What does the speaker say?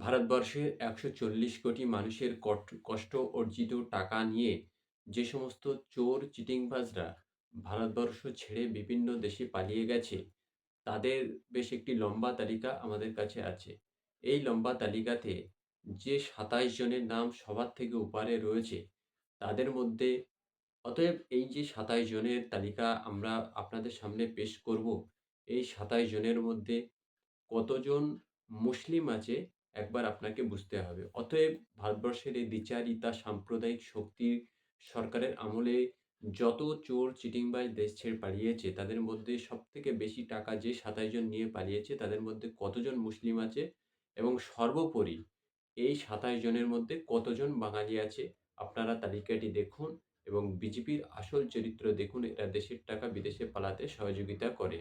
ভারতবর্ষের ১৪০ কোটি মানুষের কষ্ট অর্জিত টাকা নিয়ে যে সমস্ত চোর চিটিংবাজরা ভারতবর্ষ ছেড়ে বিভিন্ন দেশে পালিয়ে গেছে, তাদের বেশ একটি লম্বা তালিকা আমাদের কাছে আছে। এই লম্বা তালিকাতে যে ২৭ জনের নাম সবার থেকে উপরে রয়েছে, তাদের মধ্যে অতএব এই যে ২৭ জনের তালিকা আমরা আপনাদের সামনে পেশ করব, এই ২৭ জনের মধ্যে কতজন মুসলিম আছে একবার আপনাকে বুঝতে হবে। অতএব ভারতবর্ষের এই দ্বিচারিতা সাম্প্রদায়িক শক্তির সরকারের আমলে যত চোর চিটিংবাজ দেশ ছেড়ে পালিয়েছে তাদের মধ্যে সবথেকে বেশি টাকা যে ২৭ জন নিয়ে পালিয়েছে তাদের মধ্যে কতজন মুসলিম আছে এবং সর্বোপরি এই ২৭ জনের মধ্যে কতজন বাঙালি আছে আপনারা তালিকাটি দেখুন এবং বিজেপির আসল চরিত্র দেখুন, এরা দেশের টাকা বিদেশে পালাতে সহযোগিতা করে।